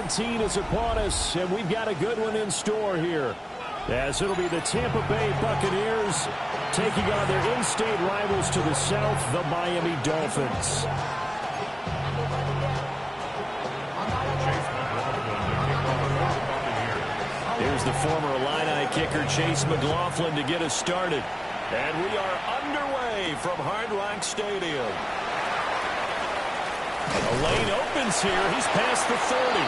17 is upon us, and we've got a good one in store here. As it'll be the Tampa Bay Buccaneers taking on their in-state rivals to the south, the Miami Dolphins. Here's the former Illini kicker Chase McLaughlin to get us started. And we are underway from Hard Rock Stadium. A lane opens here. He's past the 30.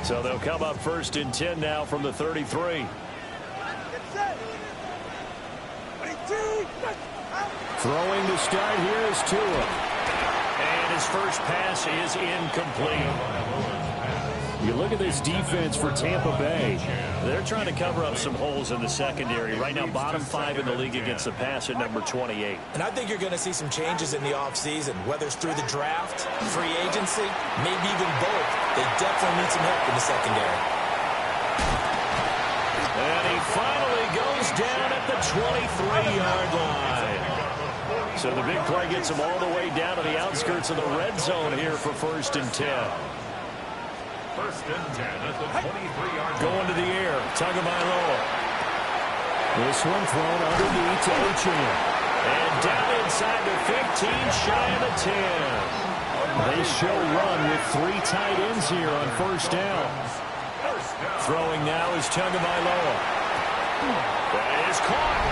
So they'll come up 1st and 10 now from the 33. Throwing to start here is Tua. And his first pass is incomplete. You look at this defense for Tampa Bay. They're trying to cover up some holes in the secondary. Right now, bottom 5 in the league against the pass at number 28. And I think you're going to see some changes in the offseason, whether it's through the draft, free agency, maybe even both. They definitely need some help in the secondary. And he finally goes down at the 23-yard line. So the big play gets him all the way down to the outskirts of the red zone here for 1st and 10. 1st and 10 at the 23-yard line. Going to the air, Tagovailoa. This one thrown underneath to Achane. And down inside the 15, shy of the 10. They show run with 3 tight ends here on 1st down. Throwing now is Tagovailoa. That is caught.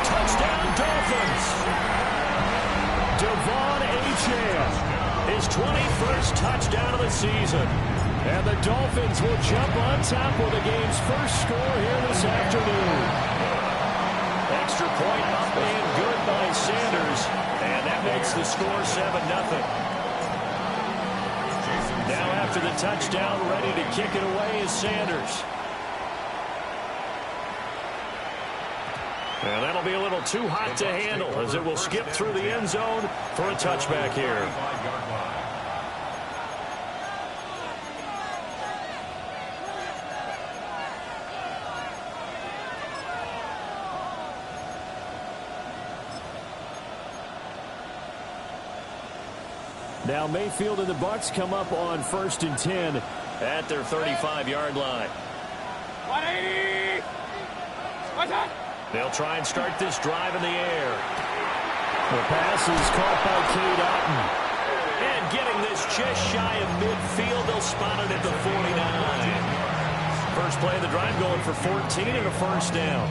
Touchdown, Dolphins. Devon Achane, his 21st touchdown of the season. And the Dolphins will jump on top with the game's first score here this afternoon. Extra point up and good by Sanders. And that makes the score 7-0. Now after the touchdown, ready to kick it away is Sanders. And that'll be a little too hot to handle as it will skip through the end zone for a touchback here. Now Mayfield and the Bucs come up on 1st and 10 at their 35-yard line. 180! What's that? They'll try and start this drive in the air. The pass is caught by Cade Otton. And getting this just shy of midfield, they'll spot it at the 49. First play of the drive going for 14 and a 1st down.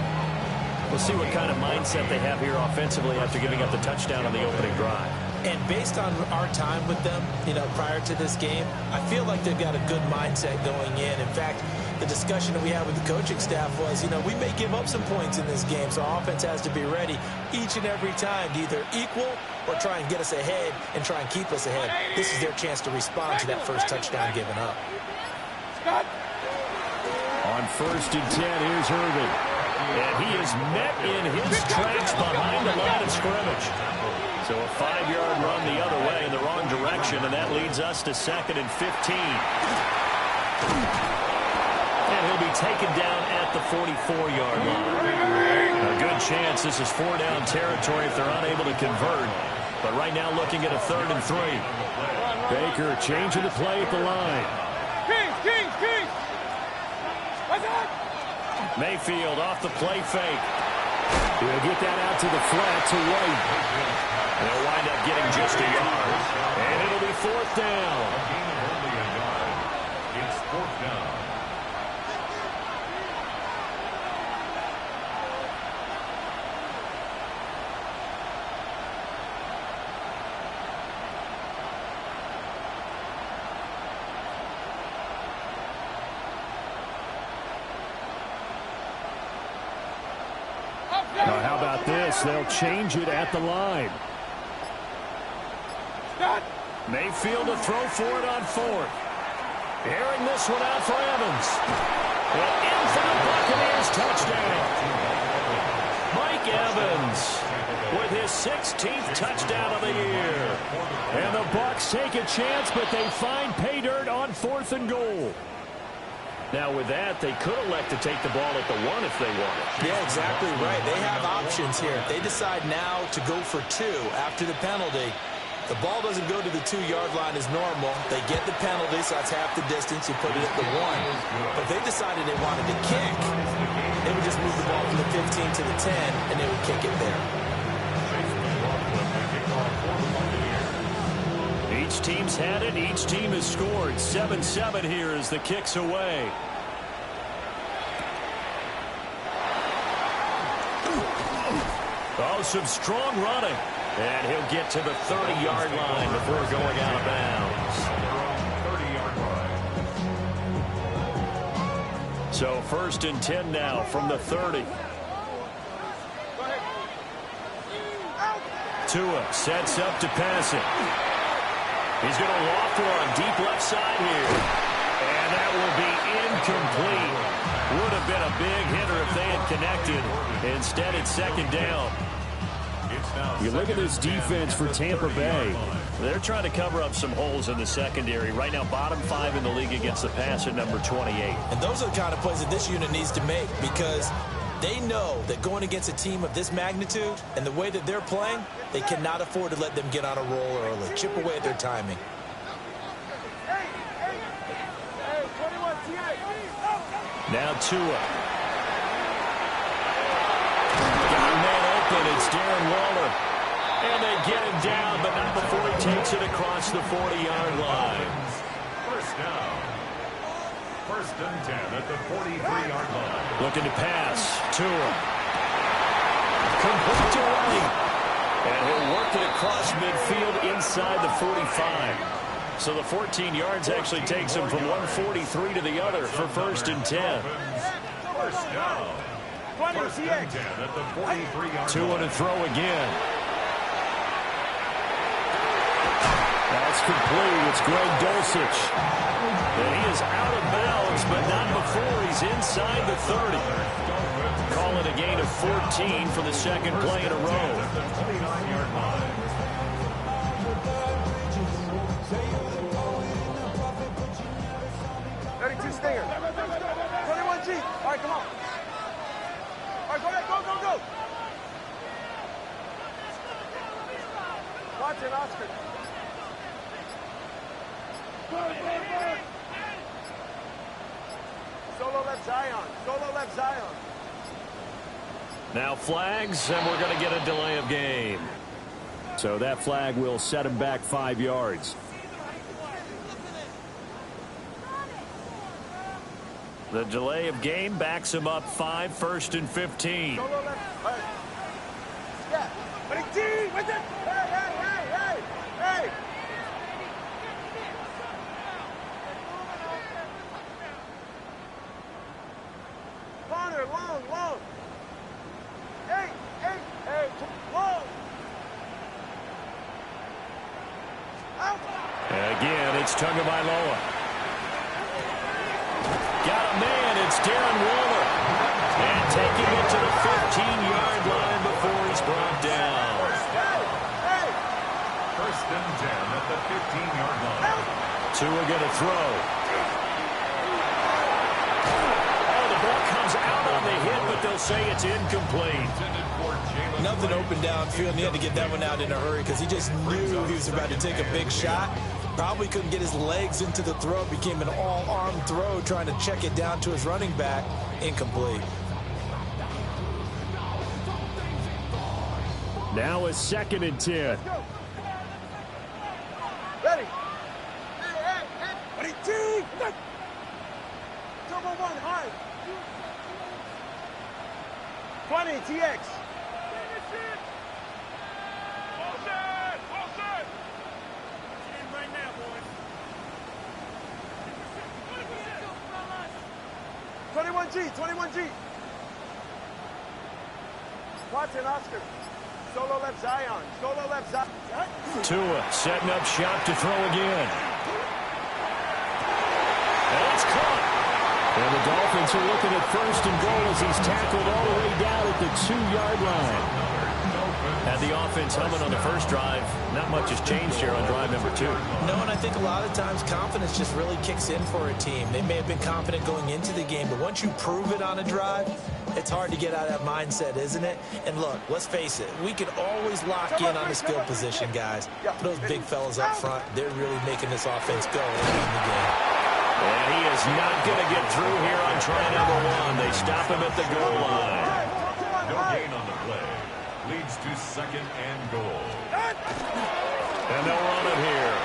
We'll see what kind of mindset they have here offensively after giving up the touchdown on the opening drive. And based on our time with them, prior to this game, I feel like they've got a good mindset going in. In fact, the discussion that we had with the coaching staff was, we may give up some points in this game, so our offense has to be ready each and every time to either equal or try and get us ahead and try and keep us ahead. This is their chance to respond to that first touchdown given up. On 1st and 10, here's Irvin. And he is met in his tracks behind the line of scrimmage. So a 5-yard run the other way in the wrong direction, and that leads us to 2nd and 15. And he'll be taken down at the 44-yard line. A good chance this is 4-down territory if they're unable to convert. But right now looking at a 3rd and 3. Baker changing the play at the line. Kings! What's that? Mayfield off the play fake. He'll get that out to the flat to White. They'll wind up getting just a yard. And it'll be 4th down. It's 4th down. Now, how about this? They'll change it at the line. Mayfield. Mayfield to throw for it on fourth. Airing this one out for Evans. touchdown. Mike Evans with his 16th touchdown of the year. And the Bucs take a chance, but they find pay dirt on 4th and goal. Now, with that, they could elect to take the ball at the 1 if they wanted. Yeah, exactly right. They have options here. If they decide now to go for 2 after the penalty, the ball doesn't go to the 2-yard line as normal. They get the penalty, so that's half the distance. You put it at the 1. But if they decided they wanted to kick, they would just move the ball from the 15 to the 10, and they would kick it there. Each team's had it. Each team has scored. 7-7 here as the kick's away. Oh, some strong running. And he'll get to the 30-yard line before going out of bounds. 30-yard line. So 1st and 10 now from the 30. Tua sets up to pass it. He's going to loft one deep left side here. And that will be incomplete. Would have been a big hitter if they had connected. Instead, it's 2nd down. You look at this defense for Tampa Bay. They're trying to cover up some holes in the secondary. Right now, bottom 5 in the league against the pass at number 28. And those are the kind of plays that this unit needs to make because they know that going against a team of this magnitude and the way that they're playing, they cannot afford to let them get on a roll early. Chip away at their timing. Now Tua. Got a man open. It's Darren Waller. And they get him down, but not before he takes it across the 40-yard line. 1st down. 1st and 10 at the 43-yard line. Looking to pass. Tua. Complete to White. And he'll work it across midfield inside the 45. So the 14 yards actually takes him from 143 to the other for 1st and 10. 1st down. 1st and 10 at the 43-yard line. Tua to throw again. That's complete. It's Greg Dulcich. And he is out of bounds, but not before he's inside the 30. Call it a gain of 14 for the 2nd play in a row. 32 Stinger. 21G. All right, come on. All right, go ahead. Go, go, go. Watch it, Oscar. Solo left Zion. Solo left Zion. Now flags, and we're going to get a delay of game. So that flag will set him back 5 yards. The delay of game backs him up 5, 1st and 15. Solo left. Yeah. But it's Hey, hey, hey, hey, hey. Corner, long, long. Hey, long. Out. Again, it's Tagovailoa. Got a man, it's Darren Waller. And taking it to the 15-yard line before he's brought down. 1st and 10 at the 15-yard line. Tua going to throw. Oh, the ball comes out on the hit, but they'll say it's incomplete. Nothing open downfield, and he had to get that one out in a hurry because he just knew he was about to take a big shot. Probably couldn't get his legs into the throw. It became an all-arm throw trying to check it down to his running back. Incomplete. Now a 2nd and 10. Ready. Ready, team. Turbo 1, high. 20, TX. Right now, boys. 21G, 21G. Watson, Oscar. Solo left Zion. Solo left Zion. Tua setting up shop to throw again. And it's caught. And the Dolphins are looking at first and goal as he's tackled all the way down at the 2-yard line. Had the offense humming on the first drive. Not much has changed here on drive number 2. No, and I think a lot of times confidence just really kicks in for a team. They may have been confident going into the game, but once you prove it on a drive, it's hard to get out of that mindset, isn't it? And look, let's face it, we can always lock in on the skill position, guys. But those big fellas up front, they're really making this offense go in the game. And he is not going to get through here on try number 1. They stop him at the goal line. No gain on the play. Leads to second and goal. And they'll run it here.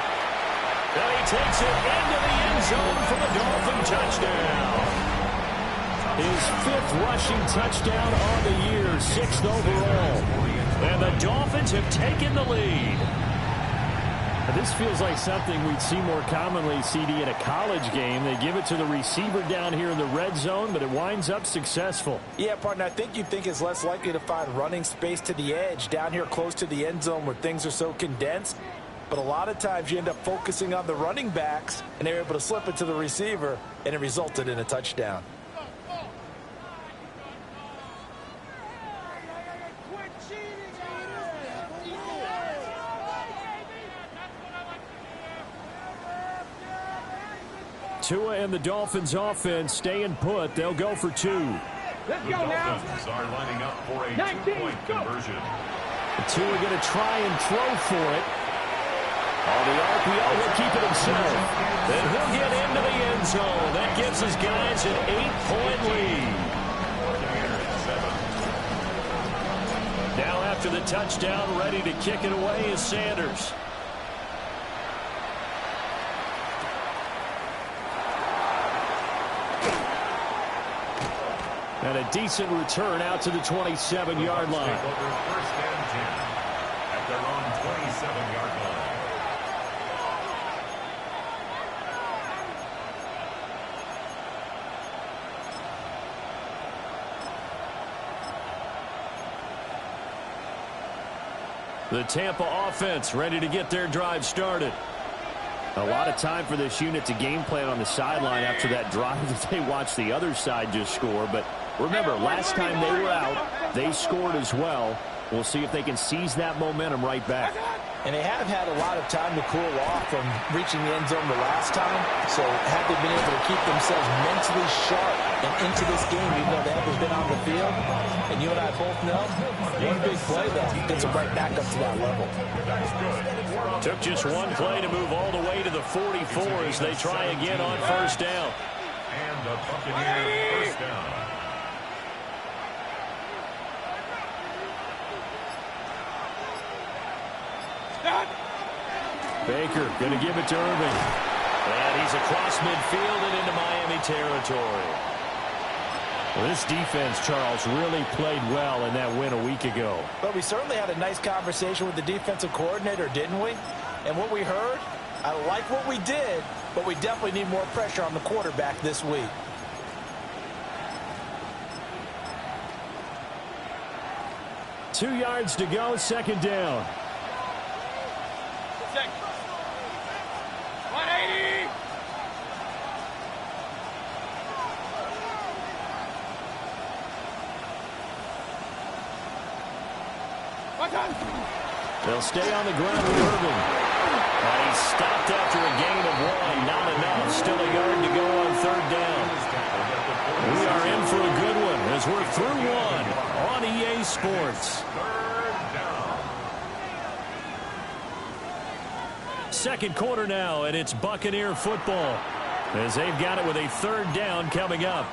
And he takes it into the end zone for the Dolphin touchdown. His 5th rushing touchdown on the year, 6th overall. And the Dolphins have taken the lead. This feels like something we'd see more commonly, CD, in a college game. They give it to the receiver down here in the red zone, but it winds up successful. Yeah, partner, I think you'd think it's less likely to find running space to the edge down here close to the end zone where things are so condensed. But a lot of times you end up focusing on the running backs, and they're able to slip it to the receiver, and it resulted in a touchdown. Tua and the Dolphins offense staying put. They'll go for 2. Let's go now. The Dolphins are lining up for a 2-point conversion. Tua going to try and throw for it. On the RPO, he'll keep it himself. And he'll get into the end zone. That gives his guys an 8-point lead. Now after the touchdown, ready to kick it away is Sanders. And a decent return out to the 27-yard line. Take over first and 10 at their own 27-yard line. The Tampa offense ready to get their drive started. A lot of time for this unit to game plan on the sideline after that drive that they watched the other side just score. But remember, last time they were out, they scored as well. We'll see if they can seize that momentum right back. And they have had a lot of time to cool off from reaching the end zone the last time. So have they been able to keep themselves mentally sharp and into this game, even though they haven't been on the field? And you and I both know, one big play, though, gets them right back up to that level. Took just one play to move all the way to the 44 as they try again on first down. And the Buccaneers first down. Baker going to give it to Irving. And he's across midfield and into Miami territory. Well, this defense, Charles, really played well in that win a week ago. But we certainly had a nice conversation with the defensive coordinator, didn't we? And what we heard, I like what we did, but we definitely need more pressure on the quarterback this week. Two yards to go, second down. 180. They'll stay on the ground with Irving. And he's stopped after a gain of 1. Not enough. Still a yard to go on third down. We are in for a good one as we're through one on EA Sports. Second quarter now, and it's Buccaneer football as they've got it with a third down coming up.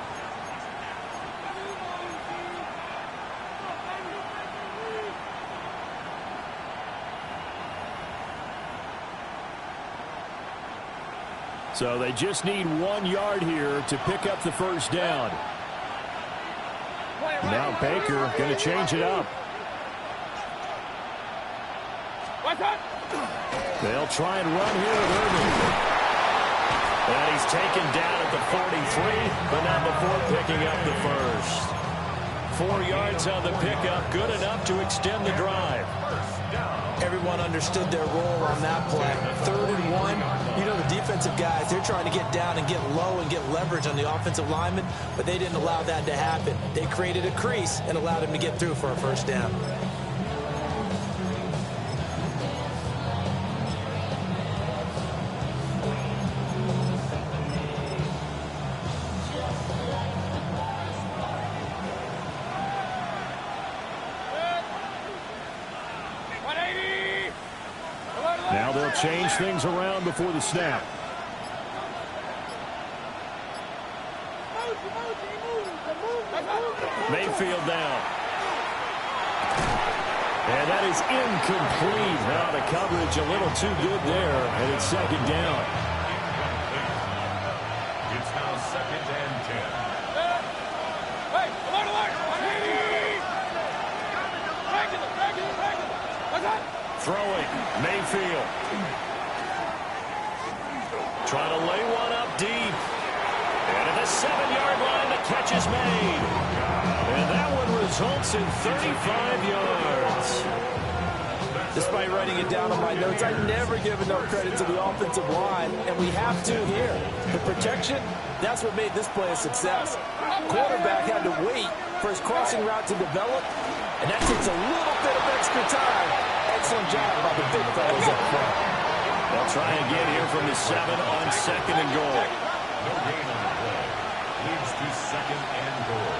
So they just need 1 yard here to pick up the first down. Now Baker going to change it up. They'll try and run here with Irving. And he's taken down at the 43, but not before picking up the first. 4 yards on the pickup, good enough to extend the drive. And everyone understood their role on that play. 3rd and 1, you know the defensive guys, they're trying to get down and get low and get leverage on the offensive lineman, but they didn't allow that to happen. They created a crease and allowed him to get through for a first down. Now they'll change things around before the snap. Mayfield down. And that is incomplete. Now the coverage a little too good there, and it's 2nd down. It's now 2nd and 10. Throwing, Mayfield. Trying to lay one up deep. And at the 7-yard line, the catch is made. And that one results in 35 yards. Despite writing it down on my notes, I never give enough credit to the offensive line, and we have to here. The protection, that's what made this play a success. Quarterback had to wait for his crossing route to develop, and that takes a little bit of extra time. Excellent job by the big fellas up front. They'll try again here from the 7 on 2nd and goal. No gain on the play. Leads to 2nd and goal.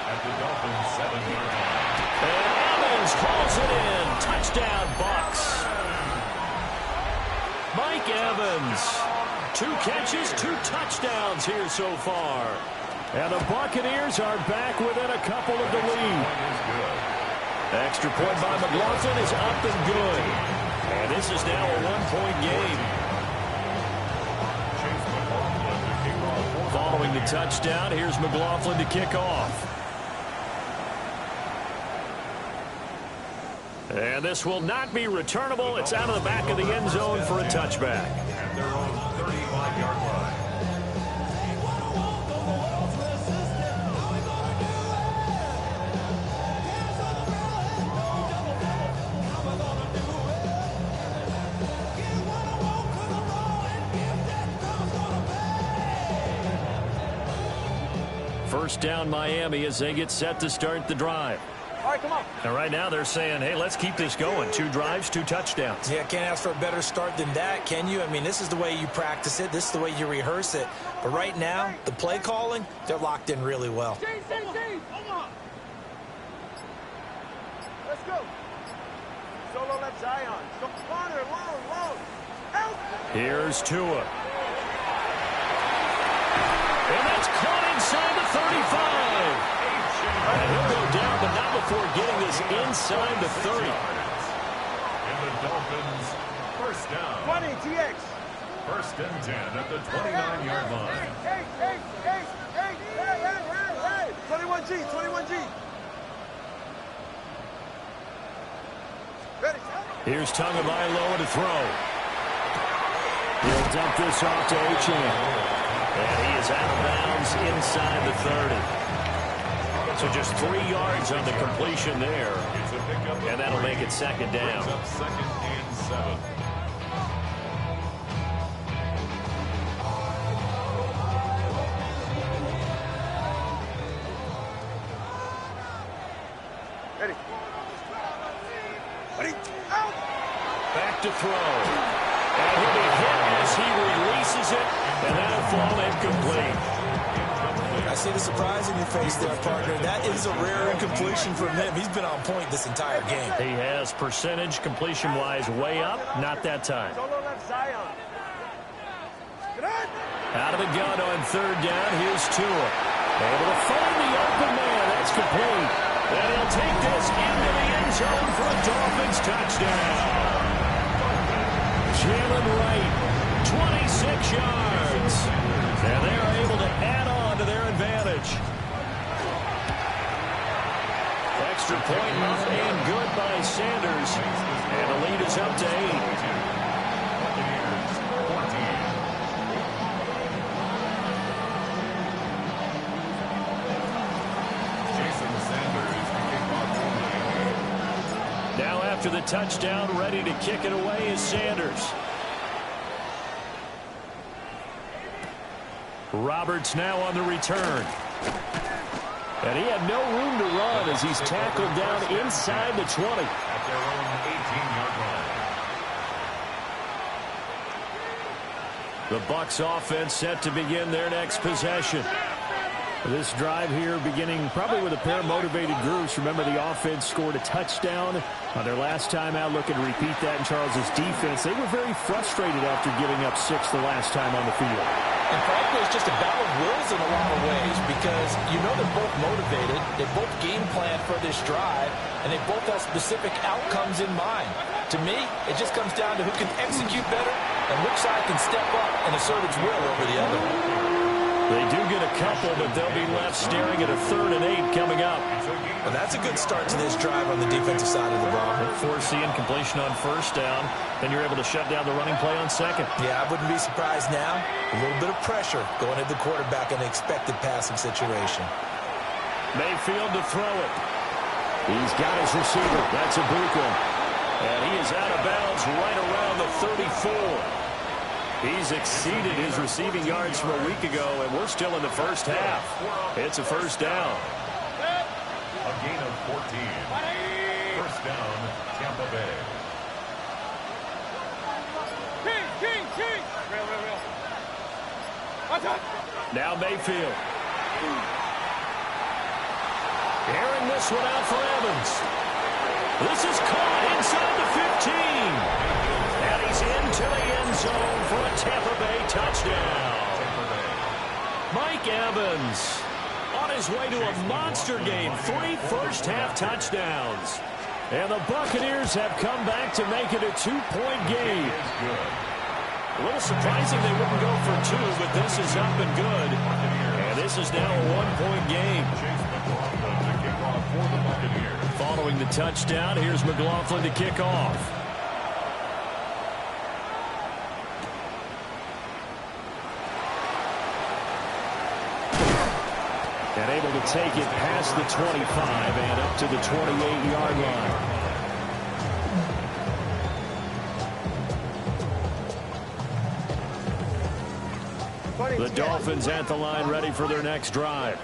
At the Dolphins' 7-yard line. And Evans calls it in. Touchdown, Bucks. Mike Evans. 2 catches, 2 touchdowns here so far. And the Buccaneers are back within a couple of the lead. Extra point by McLaughlin is up and good. And this is now a 1-point game. Following the touchdown, here's McLaughlin to kick off. And this will not be returnable. It's out of the back of the end zone for a touchback. At their own 35-yard line. First down Miami as they get set to start the drive. All right, come on. And right now they're saying, hey, let's keep this going. 2 drives, 2 touchdowns. Yeah, can't ask for a better start than that, can you? I mean, this is the way you practice it. This is the way you rehearse it. But right now, the play calling, they're locked in really well. Come on. Let's go. Solo left Zion. Corner, long. Out. Here's Tua. And that's caught inside the 35. And he'll go down, but not before getting this inside the 30. And the Dolphins, first down. 20, TX. 1st and 10 at the 29-yard line. Hey. 21G. Ready. Here's Tagovailoa to throw. He'll dump this off to Achane. And he is out of bounds inside the 30. So just 3 yards on the completion there. It's a pickup. And that'll make it 2nd down. Brings up 2nd and 7. Ready. Out. Back to throw. And he'll be hit as he releases it. And that'll fall incomplete. I see the surprise in your face there, partner. That is a rare incompletion from him. He's been on point this entire game. He has percentage completion-wise way up. Not that time. Solo left Zion. Out of the gun on 3rd down. Here's Tua. Able to find the open man. That's complete. And he'll take this into the end zone for a Dolphins touchdown. Jalen Wright, 26 yards. And they are able to add on to their advantage. Extra point and good by Sanders. And the lead is up to 8. after the touchdown. Ready to kick it away is Sanders. Roberts now on the return. And he had no room to run as he's tackled down inside the 20. At their own 18-yard line. The Bucs offense set to begin their next possession. This drive here beginning probably with a pair of motivated groups. Remember, the offense scored a touchdown on their last time out. Looking to repeat that in Charles's defense. They were very frustrated after giving up 6 the last time on the field. And frankly, it's just a battle of wills in a lot of ways because you know they're both motivated. They both game plan for this drive, and they both have specific outcomes in mind. To me, it just comes down to who can execute better and which side can step up and assert its will over the other. They do get a couple, but they'll be left staring at a 3rd and 8 coming up. Well, that's a good start to this drive on the defensive side of the ball. Force the incompletion on 1st down. Then you're able to shut down the running play on 2nd. Yeah, I wouldn't be surprised now. A little bit of pressure going at the quarterback in an expected passing situation. Mayfield to throw it. He's got his receiver. That's a Bucco. And he is out of bounds right around the 34. He's exceeded his receiving yards from a week ago, and we're still in the first half. It's a 1st down. A gain of 14. 1st down, Tampa Bay. King. Real. Now Mayfield. Airing this one out for Evans. This is caught inside the 15. And he's into the end zone for a Tampa Bay touchdown. Mike Evans on his way to a monster game. 3 first-half touchdowns. And the Buccaneers have come back to make it a 2-point game. A little surprising they wouldn't go for 2, but this is up and good. And this is now a 1-point game. Following the touchdown, here's McLaughlin to kick off. And able to take it past the 25 and up to the 28-yard line. The Dolphins at the line, ready for their next drive.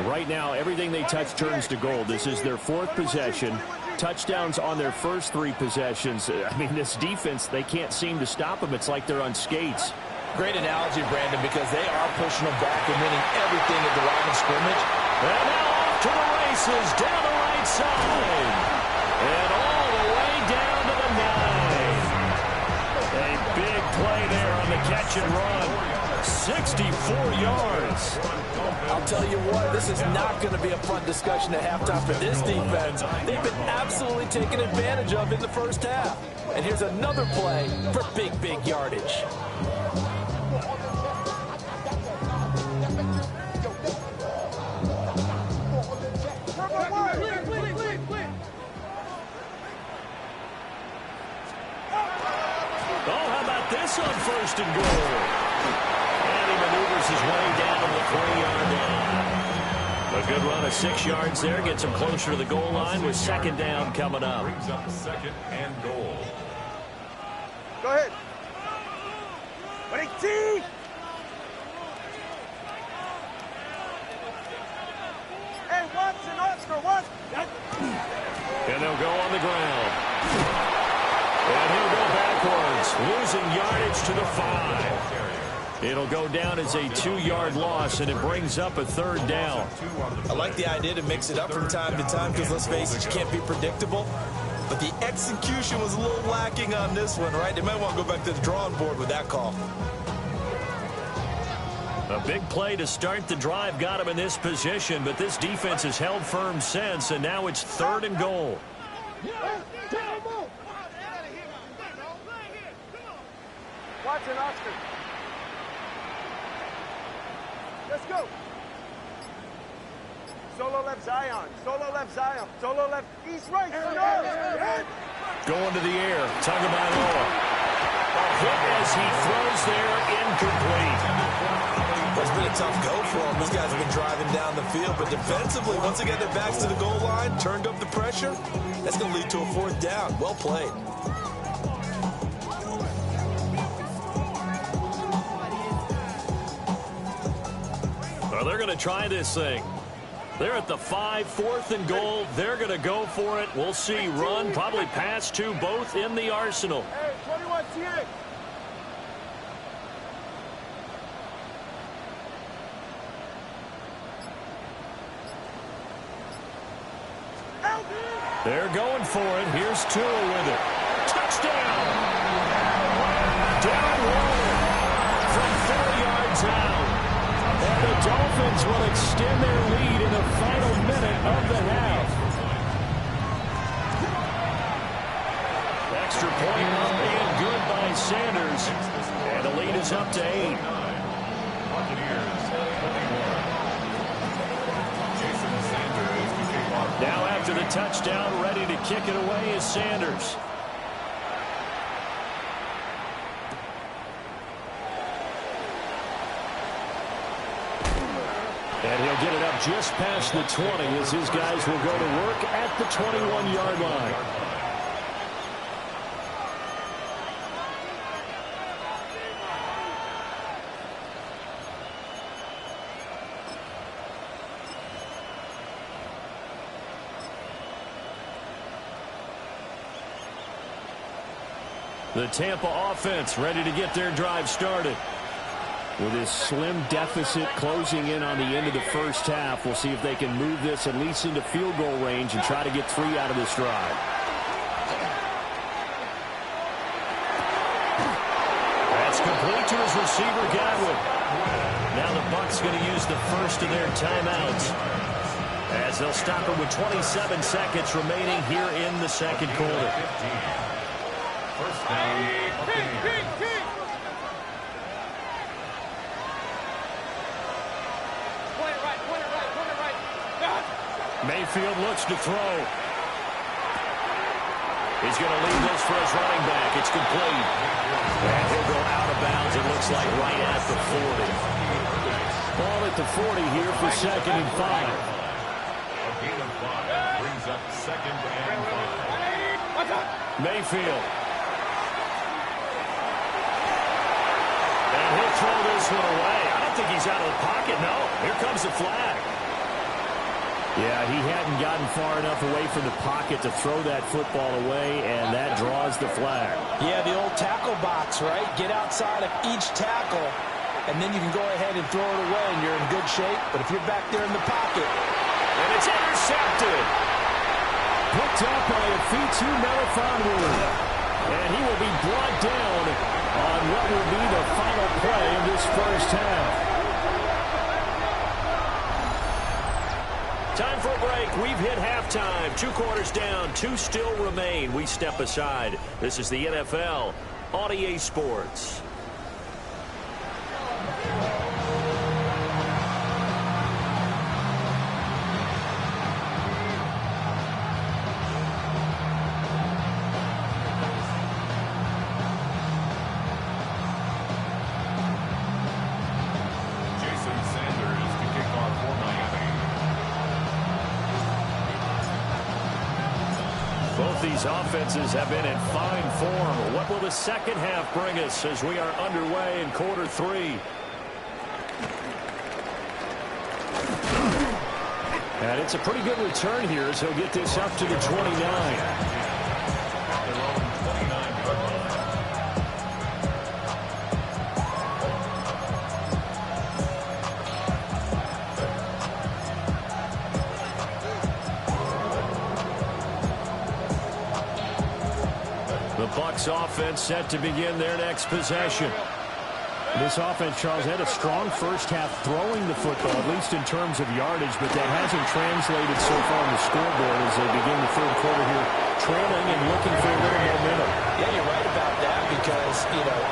Right now, everything they touch turns to gold. This is their 4th possession. Touchdowns on their first 3 possessions. I mean, this defense, they can't seem to stop them. It's like they're on skates. Great analogy, Brandon, because they are pushing them back and winning everything at the line of scrimmage. And now off to the races, down the right side. And all the way down to the 9. A big play there on the catch and run. 64 yards. I'll tell you what, this is not going to be a fun discussion at halftime for this defense. They've been absolutely taken advantage of in the first half. And here's another play for big yardage. This on 1st and goal. And he maneuvers his way down to the 3-yard line. A good run of 6 yards there. Gets him closer to the goal line with 2nd down coming up. Brings up 2nd and goal. Go ahead. Ready, T. Hey, Watson, Oscar, Watson. And they'll go on the ground. And he'll go backwards, losing yardage to the 5. It'll go down as a 2-yard loss, and it brings up a 3rd down. I like the idea to mix it up from time to time because, let's face it, you can't be predictable. But the execution was a little lacking on this one, right? They might want to go back to the drawing board with that call. A big play to start the drive got him in this position, but this defense has held firm since, and now it's 3rd and goal. Watson, Oscar. Let's go. Solo left Zion. Solo left Zion. Solo left East right. Going to the air. Tagovailoa. A hit as he throws there, incomplete. It's been a tough go for them. These guys have been driving down the field, but defensively, once they get their backs to the goal line, turned up the pressure, that's going to lead to a fourth down. Well played. Well, they're going to try this thing. They're at the 5, 4th and goal. They're going to go for it. We'll see. Run, probably pass to both in the arsenal. Hey, 21 TA. They're going for it. Here's Tua with it. Touchdown! Down one from 4 yards out. And the Dolphins will extend their lead in the final minute of the half. Extra point being good by Sanders. And the lead is up to 8. Now after the touchdown, ready to kick it away is Sanders. And he'll get it up just past the 20 as his guys will go to work at the 21-yard line. The Tampa offense ready to get their drive started. With this slim deficit closing in on the end of the first half, we'll see if they can move this at least into field goal range and try to get 3 out of this drive. That's complete to his receiver, Godwin. Now the Bucs going to use the first of their timeouts as they'll stop it with 27 seconds remaining here in the second quarter. First down. Mayfield looks to throw. He's going to leave this for his running back. It's complete. And he'll go out of bounds, it looks like, right at the 40. Ball at the 40 here for 2nd and 5. A gain of 5 brings up 2nd and 5. Mayfield. And he'll throw this one away. I don't think he's out of the pocket, no. Here comes the flag. Yeah, he hadn't gotten far enough away from the pocket to throw that football away, and that draws the flag. Yeah, the old tackle box, right? Get outside of each tackle, and then you can go ahead and throw it away, and you're in good shape. But if you're back there in the pocket, and it's intercepted. Picked up by a Fitu Melifonwu. And he will be brought down on what will be the final play of this first half. Time for a break. We've hit halftime. 2 quarters down. 2 still remain. We step aside. This is the NFL on EA Sports. These offenses have been in fine form. What will the second half bring us as we are underway in quarter 3? And it's a pretty good return here as he'll get this up to the 29. Bucs offense set to begin their next possession. This offense, Charles, had a strong first half throwing the football, at least in terms of yardage, but that hasn't translated so far on the scoreboard as they begin the third quarter here, trailing and looking for a little momentum. Yeah, you're right about that because,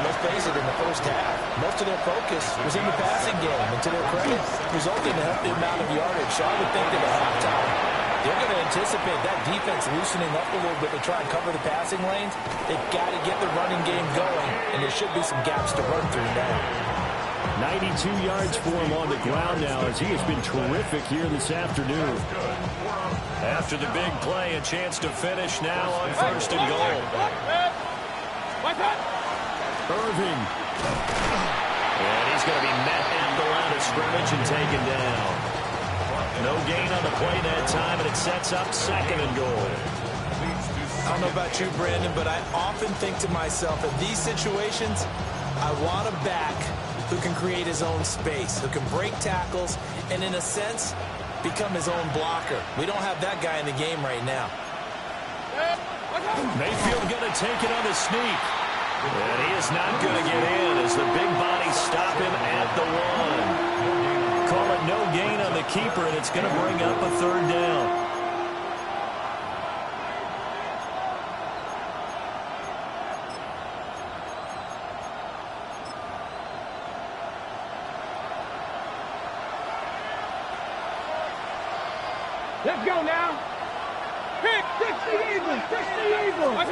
let's face it, in the first half, most of their focus was in the passing game, and to their credit, resulted in a healthy amount of yardage. So I would think that at halftime, they're going to anticipate that defense loosening up a little bit to try and cover the passing lanes. They've got to get the running game going, and there should be some gaps to run through now. 92 yards for him on the ground now as he has been terrific here this afternoon. After the big play, a chance to finish now on 1st and goal. Irving. And he's going to be met at the line of scrimmage and taken down. No gain on the play that time, and it sets up 2nd and goal. I don't know about you, Brandon, but I often think to myself, in these situations, I want a back who can create his own space, who can break tackles, and in a sense, become his own blocker. We don't have that guy in the game right now. Mayfield going to take it on the sneak. And he is not going to get in as the big bodies stop him at the 1. Call it no gain on the keeper, and it's going to bring up a 3rd down. Let's go now. Pick 60 Eagles. 60 Eagles.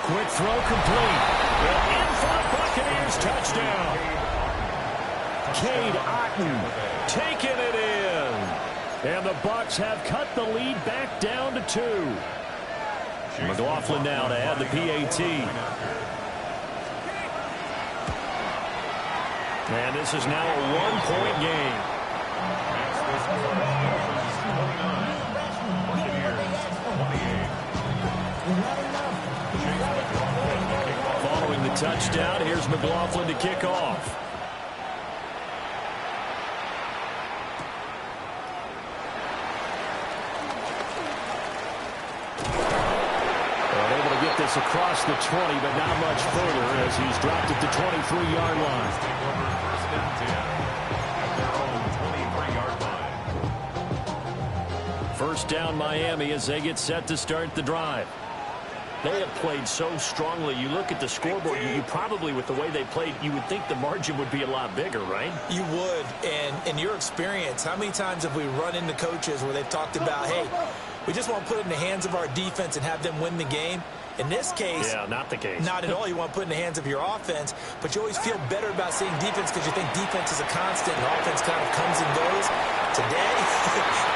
Quick throw complete. The in-front Buccaneers touchdown. Cade Otton taking it in. And the Bucs have cut the lead back down to 2. McLaughlin now to add the PAT. And this is now a 1-point game. Following the touchdown, here's McLaughlin to kick off. Able to get this across the 20, but not much further as he's dropped it to 23-yard line. First down Miami as they get set to start the drive. They have played so strongly. You look at the scoreboard, you probably, with the way they played, you would think the margin would be a lot bigger, right? You would. And in your experience, how many times have we run into coaches where they've talked about, hey, we just want to put it in the hands of our defense and have them win the game? In this case, yeah, not the case. Not at all. You want to put it in the hands of your offense, but you always feel better about seeing defense because you think defense is a constant and offense kind of comes and goes. Today,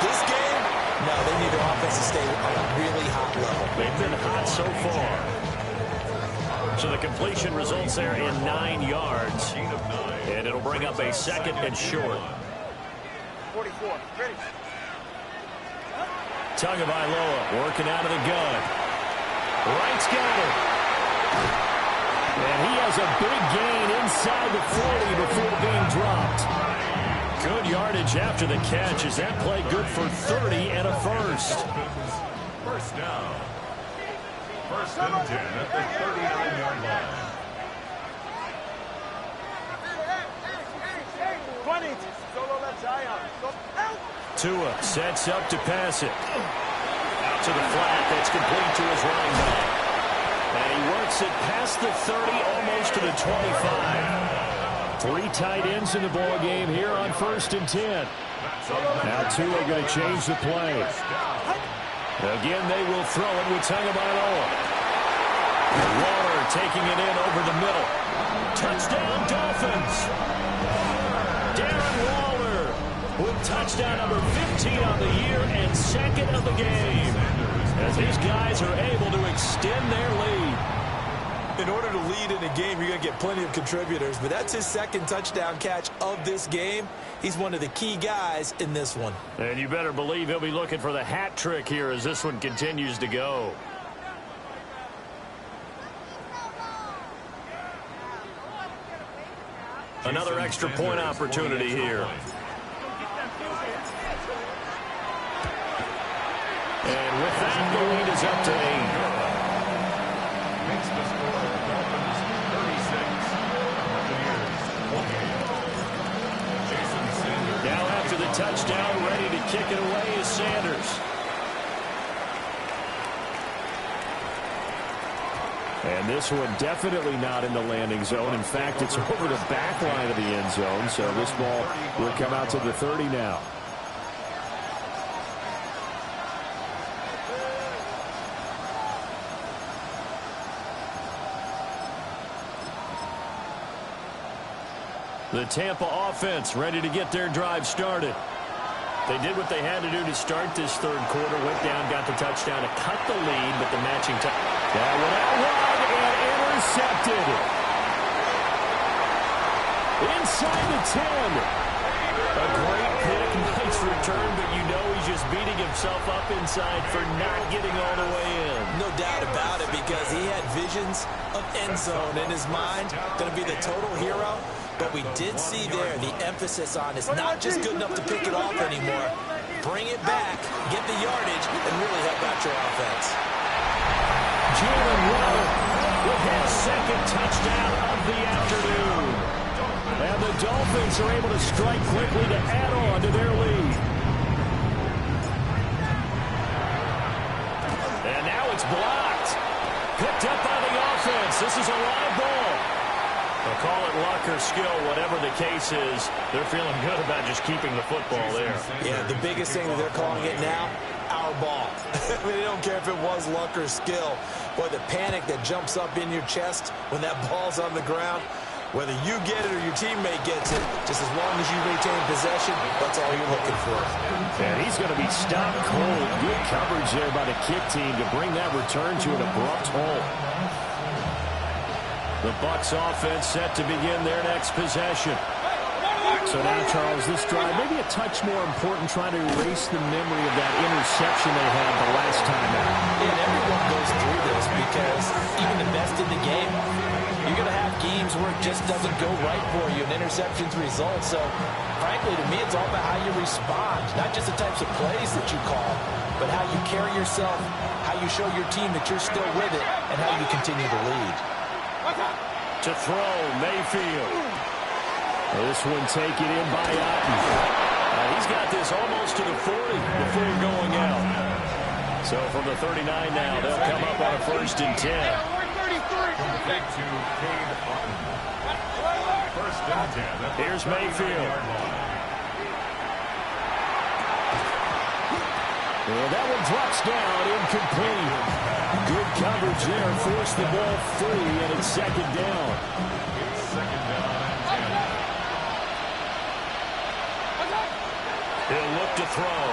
this game, no, they need their offense to stay on a really hot level. They've been hot so far. So the completion results there in 9 yards. And it'll bring up a 2nd and short. 44. Ready. Tagovailoa working out of the gun. Wright's got it. And he has a big gain inside the 40 before being dropped. Good yardage after the catch. Is that play good for 30 and a first? First down. 1st and 10 at the 39-yard line. 20. Solo left Zion. Tua sets up to pass it. Out to the flat. That's complete to his running back. And he works it past the 30, almost to the 25. 3 tight ends in the ball game here on 1st and 10. Now Tua going to change the play. Again, they will throw it with Tagovailoa. Waller taking it in over the middle. Touchdown, Dolphins. Darren Waller with touchdown number 15 on the year and 2nd of the game. As these guys are able to extend their lead. In order to lead in a game, you're going to get plenty of contributors, but that's his 2nd touchdown catch of this game. He's one of the key guys in this one. And you better believe he'll be looking for the hat trick here as this one continues to go. Another extra point opportunity here. And with that, the lead is up to 8. Makes the score Dolphins 36. Buccaneers 20. Jason Sanders. Now after the touchdown, ready to kick it away is Sanders. And this one definitely not in the landing zone. In fact, it's over the back line of the end zone. So this ball will come out to the 30 now. The Tampa offense ready to get their drive started. They did what they had to do to start this third quarter. Went down, got the touchdown to cut the lead, but the matching that went out wide and intercepted. Inside the 10. A great pick, nice return, but you know he's just beating himself up inside for not getting all the way in. No doubt about it, because he had visions of end zone in his mind. Going to be the total hero. But we did see there the emphasis on it's not just good enough to pick it off anymore. Bring it back, get the yardage, and really help out your offense. Jalen Waddle with his second touchdown of the afternoon. And the Dolphins are able to strike quickly to add on to their lead. And now it's blocked. Picked up by the offense. This is a live ball. They'll call it luck or skill, whatever the case is. They're feeling good about just keeping the football there. Yeah, the biggest thing that they're calling it now, our ball. I mean, they don't care if it was luck or skill. Boy, the panic that jumps up in your chest when that ball's on the ground, whether you get it or your teammate gets it, just as long as you retain possession, that's all you're looking for. And he's going to be stopped cold. Good coverage there by the kick team to bring that return to an abrupt halt. The Bucs offense set to begin their next possession. So now, Charles, this drive maybe a touch more important, trying to erase the memory of that interception they had the last time out. And everyone goes through this, because even the best in the game, you're going to have games where it just doesn't go right for you, and interceptions result. So, frankly, to me, it's all about how you respond, not just the types of plays that you call, but how you carry yourself, how you show your team that you're still with it, and how you continue to lead. To throw, Mayfield. This one taken in by Otten. He's got this almost to the 40 before going out. So from the 39 now, they'll come up on a 1st and 10. Here's Mayfield. Well, that one drops down, incomplete. Good coverage there, forced the ball free, and it's 2nd down. He'll look to throw.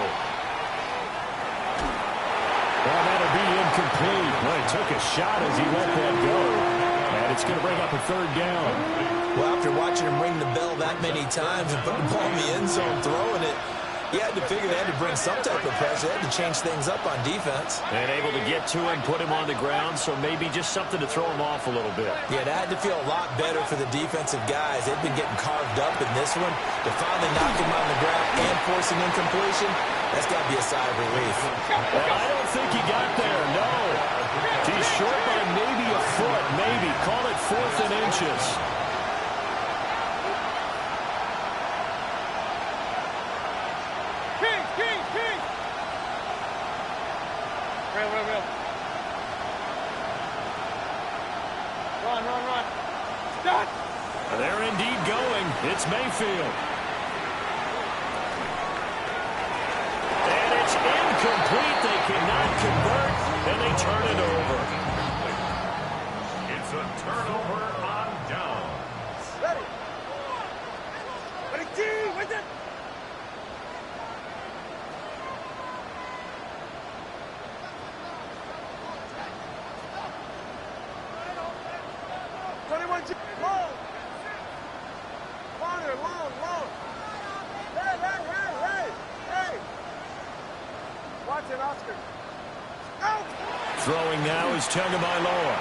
Well, that'll be incomplete. Well, he took a shot as he let that go. And it's going to bring up a 3rd down. Well, after watching him ring the bell that many times and put the ball in the end zone, throwing it, he had to figure they had to bring some type of pressure. They had to change things up on defense. And able to get to him, put him on the ground, so maybe just something to throw him off a little bit. Yeah, that had to feel a lot better for the defensive guys. They've been getting carved up in this one. To finally knock him on the ground and force an incompletion, that's got to be a sigh of relief. Well, I don't think he got there, no. He's short by maybe a foot, maybe. Call it 4th and inches. Run. Stop. They're indeed going. It's Mayfield. And it's incomplete. They cannot convert, and they turn it over. It's a turnover on down. Ready. Ready, T, with it. Long. Hey. Watch it, Oscar. Out. Throwing now is Tagovailoa.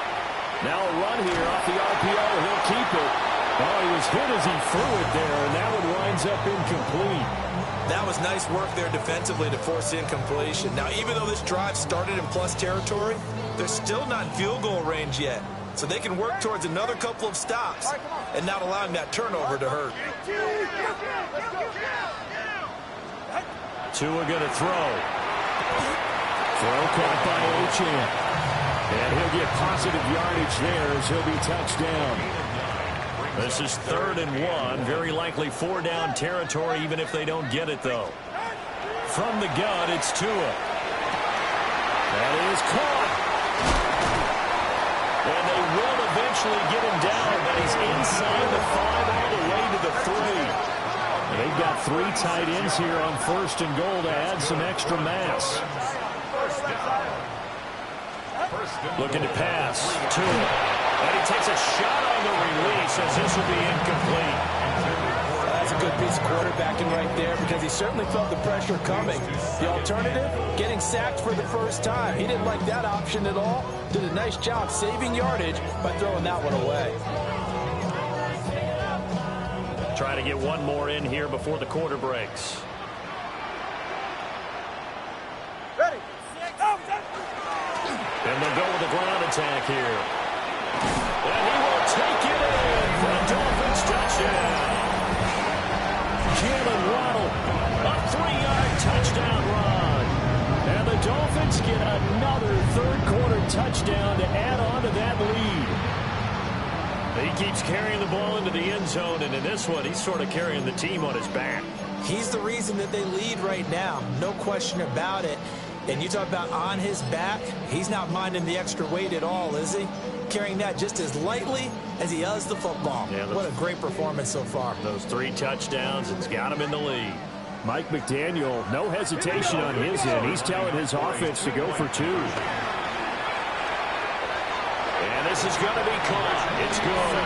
Now a run here off the RPO. He'll keep it. Oh, he was hit as he threw it there, and that one winds up incomplete. That was nice work there defensively to force the incompletion. Now, even though this drive started in plus territory, they're still not in field goal range yet. So they can work towards another couple of stops and not allowing that turnover to hurt. Tua going to throw. Throw caught by Achane. And he'll get positive yardage there as he'll be touched down. This is 3rd and 1. Very likely 4-down territory, even if they don't get it, though. From the gun, it's Tua. That is caught. And they will eventually get him down, but he's inside the 5 all the way to the 3. They've got 3 tight ends here on 1st and goal to add some extra mass. Looking to pass to him. And he takes a shot on the release as this will be incomplete. That's a good piece of quarterbacking right there because he certainly felt the pressure coming. The alternative, getting sacked for the first time. He didn't like that option at all. Did a nice job saving yardage by throwing that one away. Try to get one more in here before the quarter breaks. Ready. And they'll go with a ground attack here. And he will take it in for a Dolphins touchdown. Jalen Waddle, a 3-yard touchdown run. And the Dolphins get another third-quarter touchdown to add on to that lead. He keeps carrying the ball into the end zone, and in this one, he's sort of carrying the team on his back. He's the reason that they lead right now. No question about it. And you talk about on his back, he's not minding the extra weight at all, is he? Carrying that just as lightly as he does the football. Yeah, what a great performance so far. Those 3 touchdowns, it's got him in the lead. Mike McDaniel, no hesitation on his end. He's telling his offense to go for 2. And this is going to be caught. It's good.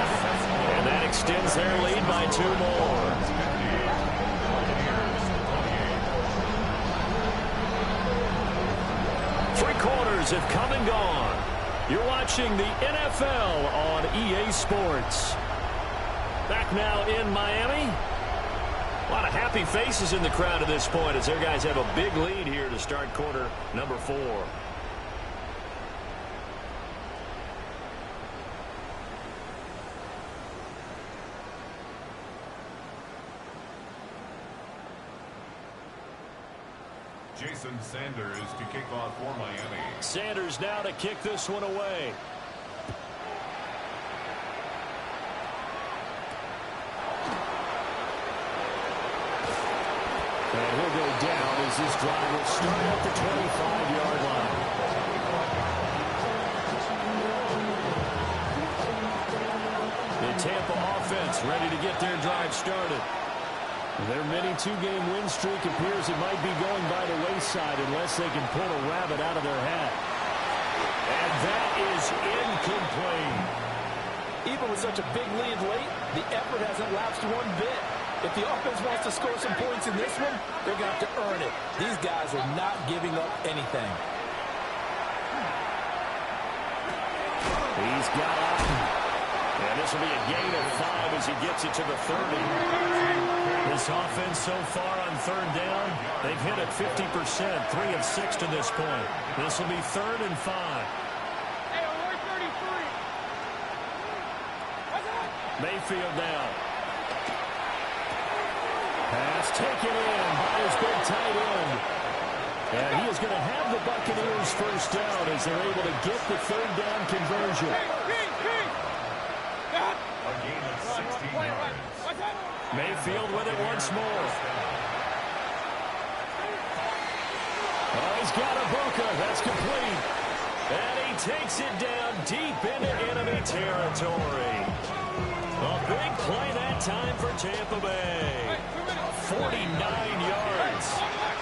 And that extends their lead by 2 more. 3 quarters have come and gone. You're watching the NFL on EA Sports. Back now in Miami. A lot of happy faces in the crowd at this point as their guys have a big lead here to start quarter number 4. Jason Sanders to kick off for Miami. Sanders now to kick this one away. And he'll go down as this drive will start at the 25-yard line. The Tampa offense ready to get their drive started. Their mini 2-game win streak appears it might be going by the wayside unless they can pull a rabbit out of their hat. And that is incomplete. Even with such a big lead late, the effort hasn't lapsed one bit. If the offense wants to score some points in this one, they're going to have to earn it. These guys are not giving up anything. He's got up. And this will be a gain of 5 as he gets it to the 30. This offense so far on 3rd down, they've hit it 50%, 3 of 6 to this point. This will be 3rd and 5. Hey, we're 33. Mayfield now. Pass taken in by his big tight end. And he is going to have the Buccaneers first down as they're able to get the 3rd down conversion. A gain of 16 yards. Mayfield with it once more. Oh, he's got Ibuka. That's complete. And he takes it down deep into enemy territory. A big play that time for Tampa Bay. 49 yards.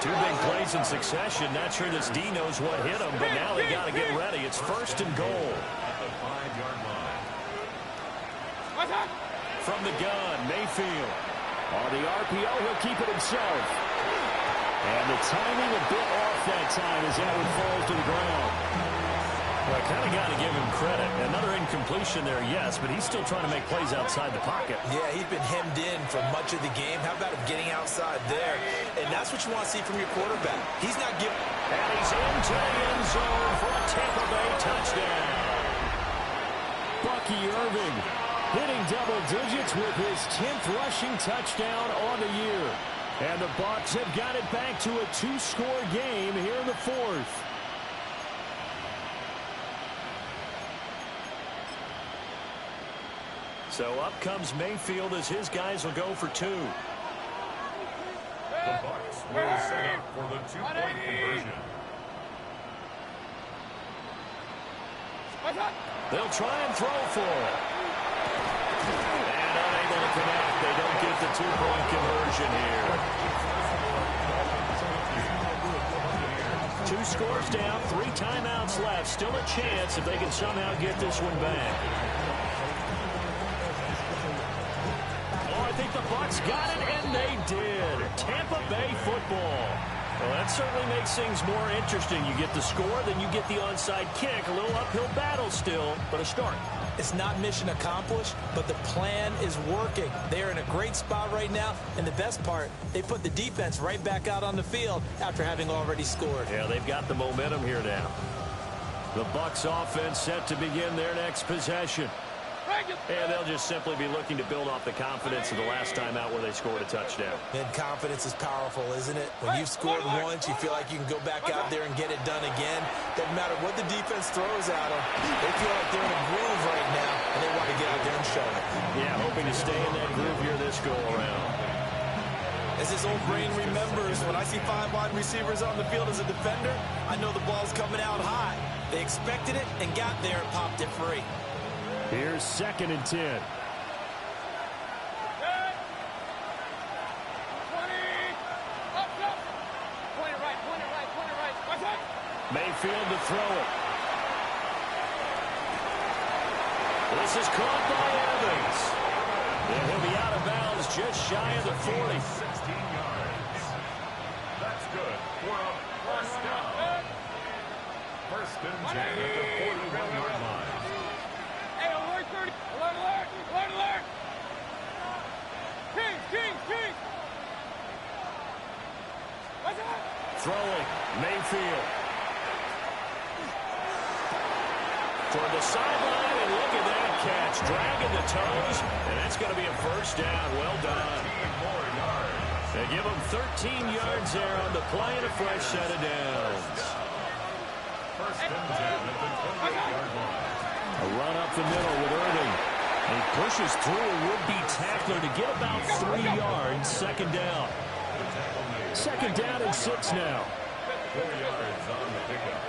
2 big plays in succession. Not sure this D knows what hit him, but now they got to get ready. It's 1st and goal. At the 5-yard line. From the gun, Mayfield. On the RPO, he'll keep it himself. And the timing a bit off that time as that one falls to the ground. Well, I kind of got to give him credit. Another incompletion there, yes, but he's still trying to make plays outside the pocket. Yeah, he's been hemmed in for much of the game. How about him getting outside there? And that's what you want to see from your quarterback. He's not giving... And he's into the end zone for a Tampa Bay touchdown. Bucky Irving hitting double digits with his 10th rushing touchdown on the year. And the Bucs have got it back to a 2-score game here in the 4th. So up comes Mayfield as his guys will go for 2. The Bucs will set up for the 2-point conversion. They'll try and throw for it. And unable going to connect. They don't get the two-point conversion here. 2 scores down, 3 timeouts left. Still a chance if they can somehow get this one back. Oh, I think the Bucks got it, and they did. Tampa Bay football. Well, that certainly makes things more interesting. You get the score, then you get the onside kick. A little uphill battle still, but a start. It's not mission accomplished, but the plan is working. They're in a great spot right now, and the best part, they put the defense right back out on the field after having already scored. Yeah, they've got the momentum here now. The Bucks offense set to begin their next possession. And they'll just simply be looking to build off the confidence of the last time out where they scored a touchdown. And confidence is powerful, isn't it? When you've scored once, you feel like you can go back out there and get it done again. Doesn't matter what the defense throws at them. They feel like they're in a groove right now, and they want to get out there and show it. Yeah, hoping to stay in that groove here this go-around. As his old brain remembers, when I see 5 wide receivers on the field as a defender, I know the ball's coming out high. They expected it and got there and popped it free. Here's 2nd and 10. 20. Up, up. Point it right, point it right, point it right. Watch out. Mayfield to throw it. This is caught by Evans. And he'll be out of bounds just shy of the 40. 16 yards. That's good for a first down. First and 10 at the 41-yard line. Hey, alert 30. Alert, alert, alert, alert. Kings, Kings, Kings. Watch out. Throwing. Mayfield. Toward the sideline, and look at that catch. Dragging the toes, and that's going to be a first down. Well done. 13 more yards. They give them 13 yards there on the play and a fresh set of downs. First and 10 at the 28-yard line. A run up the middle with Irving. He pushes through a would-be tackler to get about 3 yards. Second down. Second down and 6 now. 4 yards on the pickup.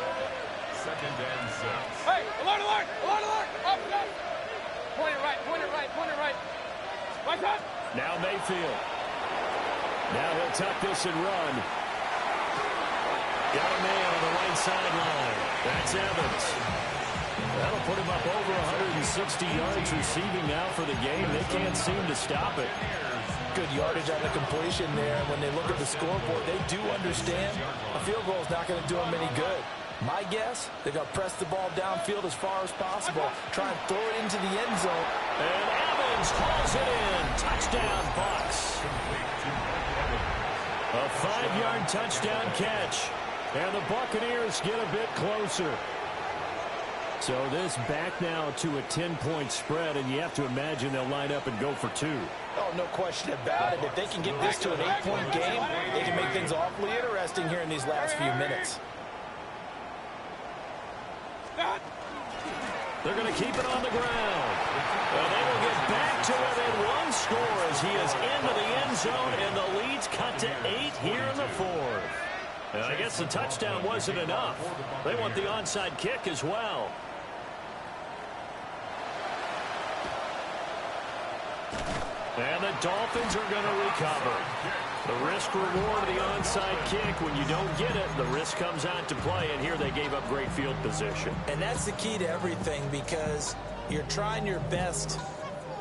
Second and 6. Hey, alert, alert, alert, alert. Up, up. Point it right, point it right, point it right. Watch out. Now Mayfield. Now he'll tuck this and run. Got a man on the right sideline. That's Evans. That'll put him up over 160 yards receiving now for the game. They can't seem to stop it. Good yardage on the completion there. When they look at the scoreboard, they do understand a field goal is not going to do them any good. My guess, they're going to press the ball downfield as far as possible, try and throw it into the end zone. And Evans hauls it in. Touchdown, Bucks. A 5-yard touchdown catch. And the Buccaneers get a bit closer. So this back now to a 10-point spread, and you have to imagine they'll line up and go for 2. Oh, no question about it. If they can get this to an 8-point game, they can make things awfully interesting here in these last few minutes. They're going to keep it on the ground. Well, they will get back to it in 1 score as he is into the end zone, and the lead's cut to 8 here in the 4th. And I guess the touchdown wasn't enough. They want the onside kick as well. And the Dolphins are going to recover. The risk-reward of the onside kick, when you don't get it, the risk comes out to play, and here they gave up great field position. And that's the key to everything, because you're trying your best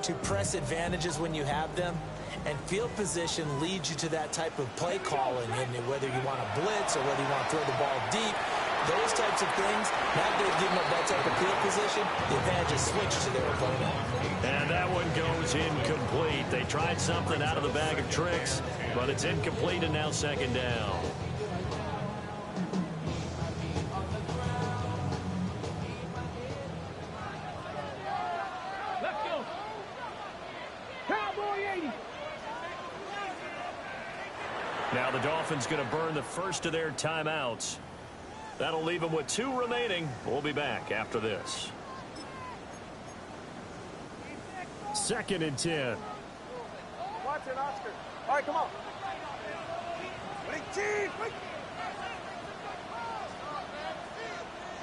to press advantages when you have them, and field position leads you to that type of play calling, and whether you want to blitz or whether you want to throw the ball deep, those types of things, now that they've given up that type of field position, the advantage is switched to their opponent. And that one goes incomplete. They tried something out of the bag of tricks, but it's incomplete, and now second down. Let's go. Cowboy 80. Now the Dolphins going to burn the first of their timeouts. That'll leave them with 2 remaining. We'll be back after this. 2nd and 10. Watch it, Oscar. All right, come on. Wait, Chief. Wait.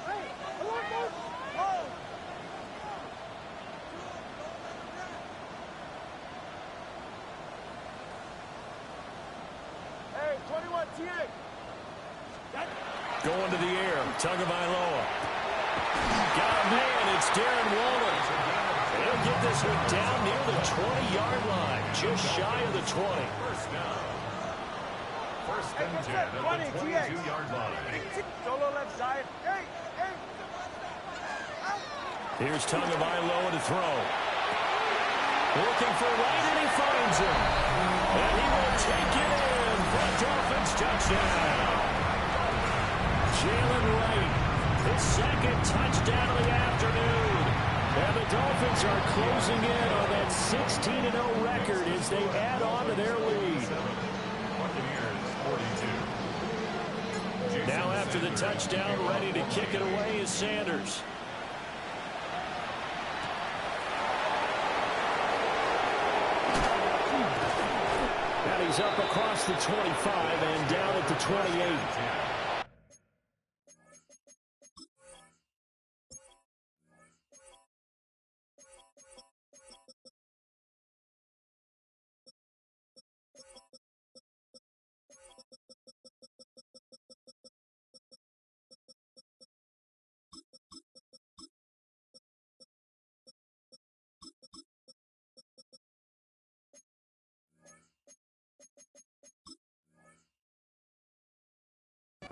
Hey, alert, alert. Oh. Going to the air. Tagovailoa. Got a man. It's Darren Waller. He'll get this one down near the 20-yard line. Just shy of the 20. First down. First and 10 at the 22-yard line. Solo left side. Hey, hey. Here's Tagovailoa to throw. Looking for right, and he finds him. And he will take it in for a Dolphins touchdown. Jalen Wright, his second touchdown of the afternoon. And the Dolphins are closing in on that 16-0 record as they add on to their lead. Now after the touchdown, ready to kick it away is Sanders. And he's up across the 25 and down at the 28.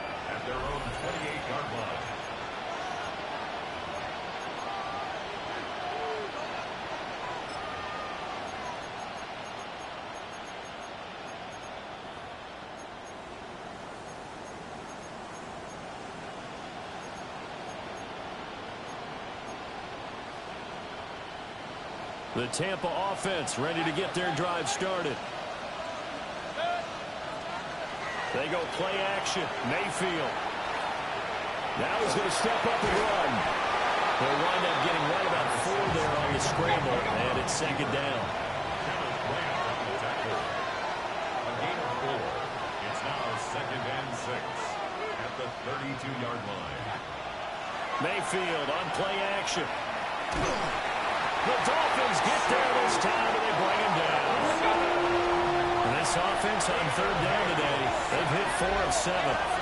At their own 28-yard line. The Tampa offense ready to get their drive started. They go play action. Mayfield. Now he's going to step up and run. They'll wind up getting right about 4 there on the scramble, and it's second down. A gain of 4. It's now second and 6 at the 32-yard line. Mayfield on play action. The Dolphins get there this time, and they bring him down. This offense on third down today, they've hit 4 of 7.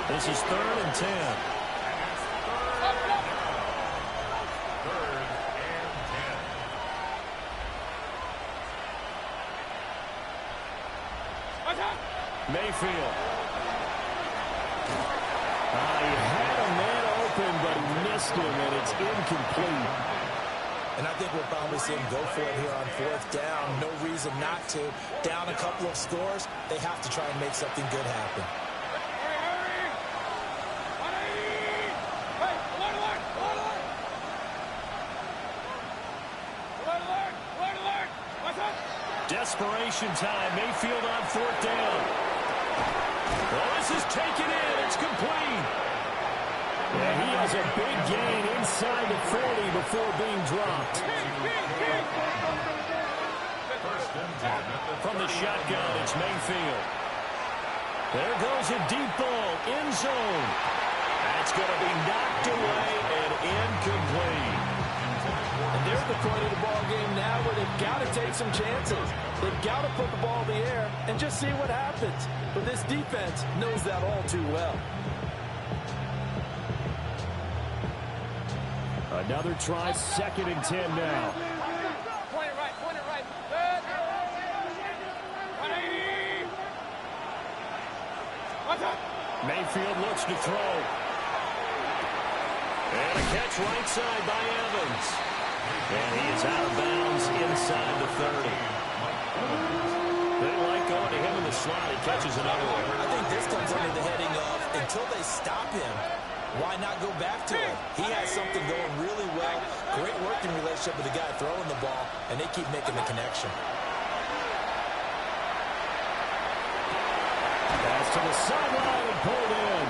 This is 3rd and 10. Mayfield. He had a man open, but he missed him, and it's incomplete. And I think we'll probably see him go for it here on 4th down. No reason not to. Down a couple of scores, they have to try and make something good happen. Desperation time. Mayfield on 4th down. Well, this is taken in. It's complete. And he has a big gain inside the 40 before being dropped. From the shotgun, it's Mayfield. There goes a deep ball, end zone. That's going to be knocked away and incomplete. And they're at the point of the ball game now where they've got to take some chances. They've got to put the ball in the air and just see what happens. But this defense knows that all too well. Another try, 2nd and 10 now. Point it right, point it right. 180. Mayfield looks to throw. And a catch right side by Evans. And he is out of bounds inside the 30. They like going to him in the slot. He catches another one. I think this comes under the heading of until they stop him, why not go back to him? He has something going really well. Great working relationship with the guy throwing the ball, and they keep making the connection. Pass to the sideline and pulled in.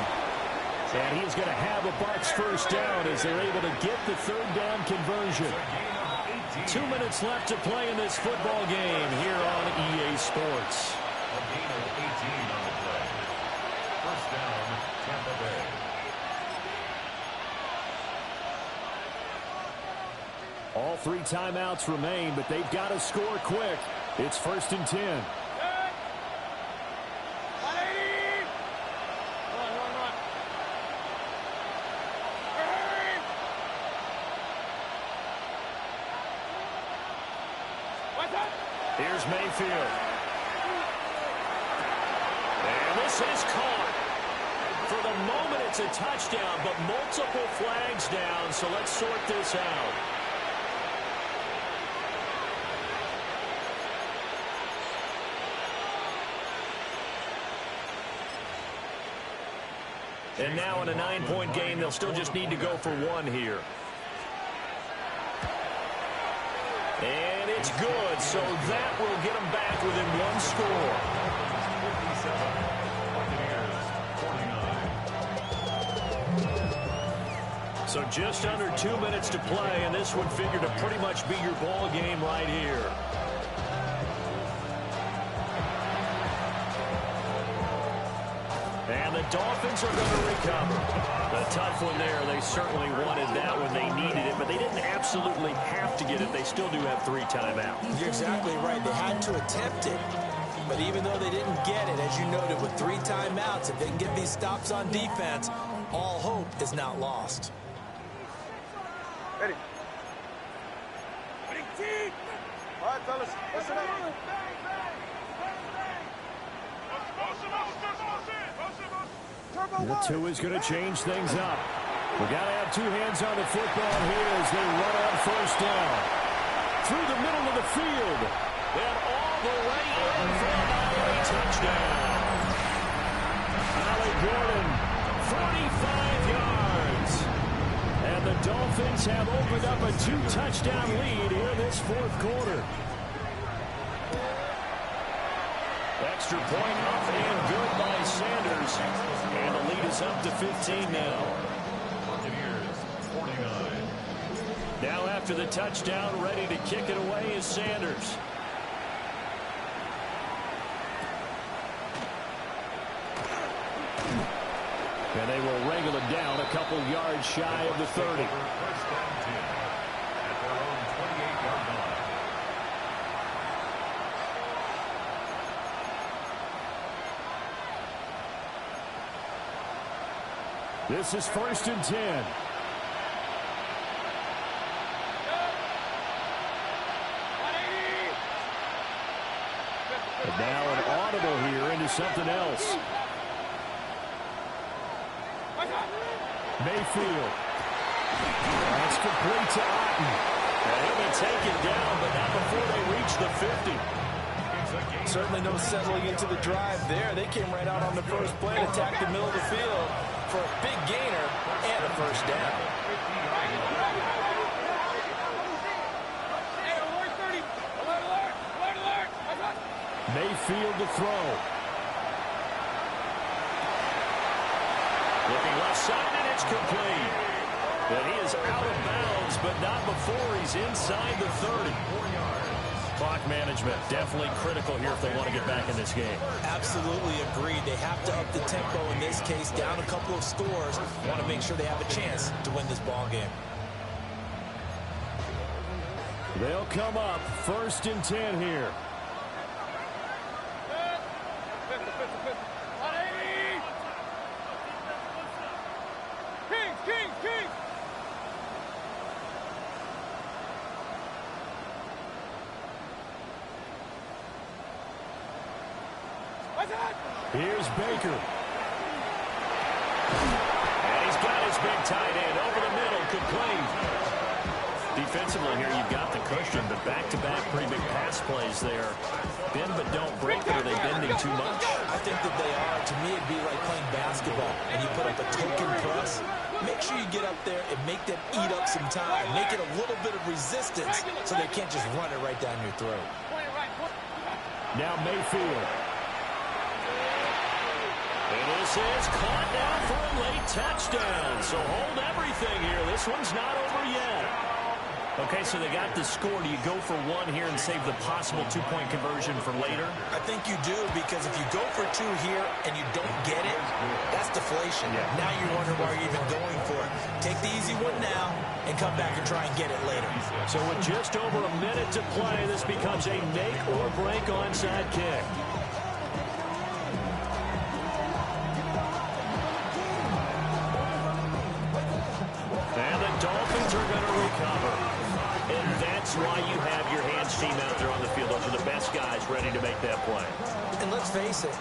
And he's going to have a Bucs first down as they're able to get the 3rd down conversion. 2 minutes left to play in this football game here on EA Sports. A gain of 18 on the play. First down, Tampa Bay. All 3 timeouts remain, but they've got to score quick. It's 1st and 10. Here's Mayfield. And this is caught. For the moment, it's a touchdown, but multiple flags down, so let's sort this out. And now in a 9-point game, they'll still just need to go for one here. And it's good, so that will get them back within one score. 57, 49. So just under 2 minutes to play, and this would figure to pretty much be your ball game right here. And the Dolphins are going to recover. A tough one there. They certainly wanted that when they needed it, but they didn't absolutely have to get it. They still do have 3 timeouts. You're exactly right. They had to attempt it. But even though they didn't get it, as you noted, with 3 timeouts, if they can get these stops on defense, all hope is not lost. Ready. Ready, team. All right, fellas, listen up. The 2 is going to change things up. We got to have 2 hands on the football here as they run on first down. Through the middle of the field. And all the way in for a Miami touchdown. Allie Gordon, 45 yards. And the Dolphins have opened up a 2-touchdown lead here this 4th quarter. Extra point up and good by Sanders. And the lead is up to 15 now. Buccaneers, 49. Now after the touchdown, ready to kick it away is Sanders. And they will wrangle it down a couple yards shy of the 30. First down 10 at their own 28-yard line. This is 1st and 10. And now an audible here into something else. Mayfield. That's complete to Otten. And he'll be taken down, but not before they reach the 50. Certainly no settling into the drive there. They came right out on the first play and attacked the middle of the field for a big gainer and a first down. Mayfield to throw. Looking left side, and it's complete. But he is out of bounds, but not before he's inside the 30. Clock management, definitely critical here if they want to get back in this game. Absolutely agreed. They have to up the tempo in this case, down a couple of scores. Want to make sure they have a chance to win this ball game. They'll come up 1st and 10 here. Here's Baker. And he's got his big tight end over the middle, complete. Defensively here, you've got the cushion, but back-to-back pretty big pass plays there. Bend but don't break, but are they bending too much? I think that they are. To me, it'd be like playing basketball, and you put up a token press. Make sure you get up there and make them eat up some time. Make it a little bit of resistance so they can't just run it right down your throat. Now Mayfield. And this is caught now for a late touchdown. So hold everything here. This one's not over yet. Okay, so they got the score. Do you go for one here and save the possible 2-point conversion for later? I think you do, because if you go for 2 here and you don't get it, that's deflation. Yeah. Now you're wondering why you're even going for it. Take the easy one now and come back and try and get it later. So with just over a minute to play, this becomes a make-or-break onside kick. And the Dolphins are going to recover. And that's why you have your hands team out there on the field. Those are the best guys ready to make that play. And let's face it,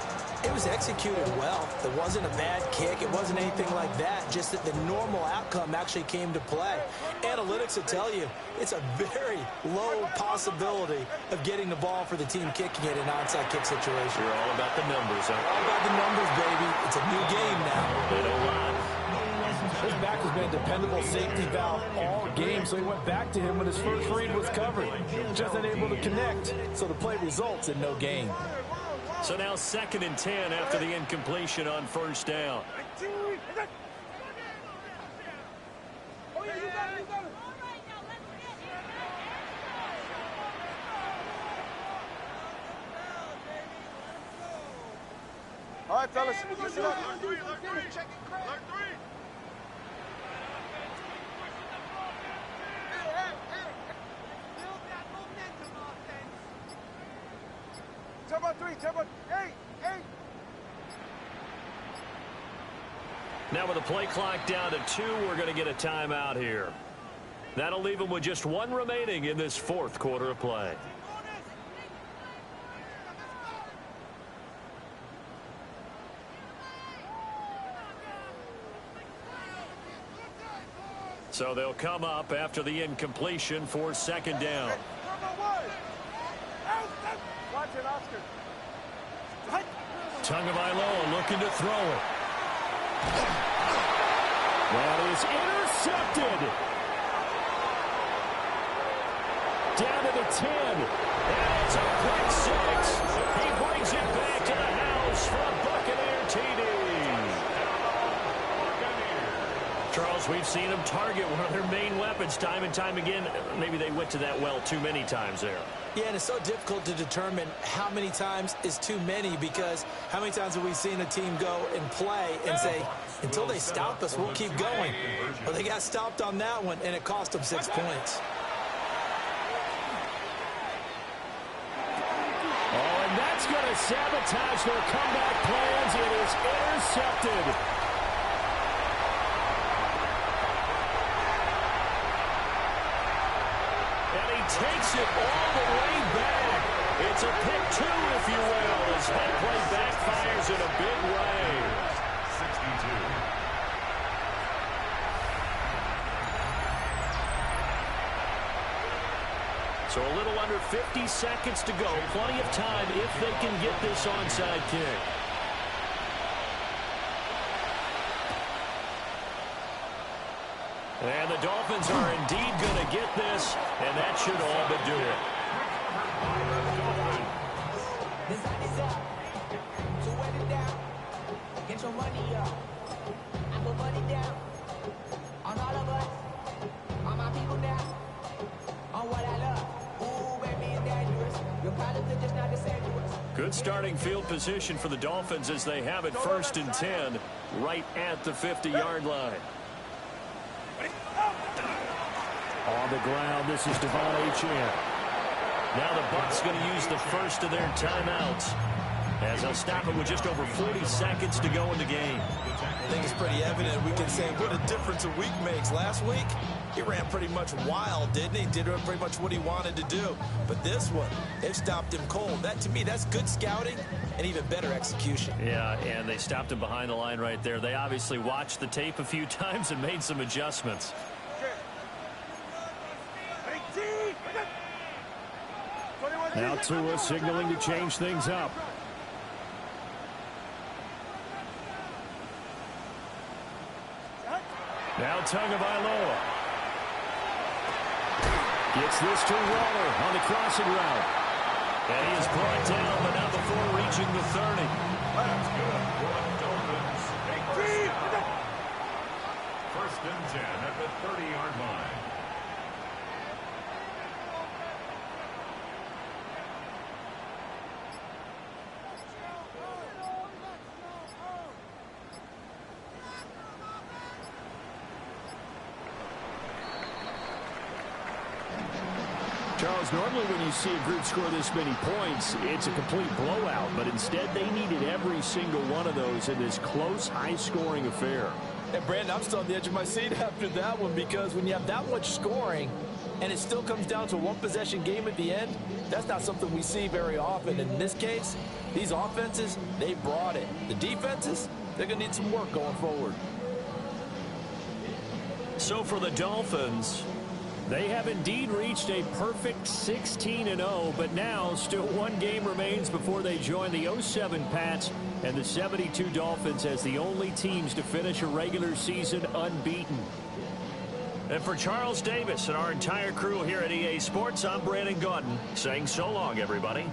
it was executed well. It wasn't a bad kick. It wasn't anything like that. Just that the normal outcome actually came to play. Analytics will tell you it's a very low possibility of getting the ball for the team kicking it in an onside kick situation. You're all about the numbers, huh? All about the numbers, baby. It's a new game now. They don't lie. His back has been a dependable safety valve all game, so he went back to him when his first read was covered. Just unable to connect, so the play results in no gain. So now 2nd and 10 after the incompletion on first down. All right, fellas, listen up. Turbo 3, turbo 8. Now with the play clock down to 2, we're going to get a timeout here. That'll leave them with just 1 remaining in this 4th quarter of play. So they'll come up after the incompletion for 2nd down. Watch it, Oscar. Tagovailoa looking to throw it. That is intercepted. Down to the 10. And it's a quick 6. He brings it back to the house for a Buccaneer TD. Charles, we've seen them target one of their main weapons time and time again. Maybe they went to that well too many times there. Yeah, and it's so difficult to determine how many times is too many, because how many times have we seen a team go and play and say, until they stop us, we'll keep going. Well, they got stopped on that one, and it cost them 6 points. Oh, and that's going to sabotage their comeback plans. It is intercepted. Takes it all the way back. It's a pick 2, if you will, as that play backfires in a big way. 62. So a little under 50 seconds to go. Plenty of time if they can get this onside kick. And the Dolphins are indeed going to get this, and that should all but do it. So wet it down. Get your money up. I put money down. On all of us. On my people now. On what I love. Ooh, baby, it's dangerous. Your problems are just not the same to us. Good starting field position for the Dolphins as they have it 1st and 10 right at the 50-yard line. On the ground, this is Devon Achane. Now the Bucs going to use the first of their timeouts as they'll stop it with just over 40 seconds to go in the game. I think it's pretty evident. We can say what a difference a week makes. Last week, he ran pretty much wild, didn't he? Did pretty much what he wanted to do. But this one, they've stopped him cold. That, to me, that's good scouting and even better execution. Yeah, and they stopped him behind the line right there. They obviously watched the tape a few times and made some adjustments. Now Tua signaling to change things up. Now Tagovailoa gets this to Waller on the crossing route. And he is brought down, but not before reaching the 30. That's good for the Dolphins. 1st and 10 at the 30-yard line. Charles, normally when you see a group score this many points, it's a complete blowout. But instead, they needed every single one of those in this close, high-scoring affair. And, Brandon, I'm still on the edge of my seat after that one, because when you have that much scoring, and it still comes down to a one-possession game at the end, that's not something we see very often. In this case, these offenses, they brought it. The defenses, they're going to need some work going forward. So for the Dolphins, they have indeed reached a perfect 16-0, but now still one game remains before they join the 07 Pats and the 72 Dolphins as the only teams to finish a regular season unbeaten. And for Charles Davis and our entire crew here at EA Sports, I'm Brandon Gaudin saying so long, everybody.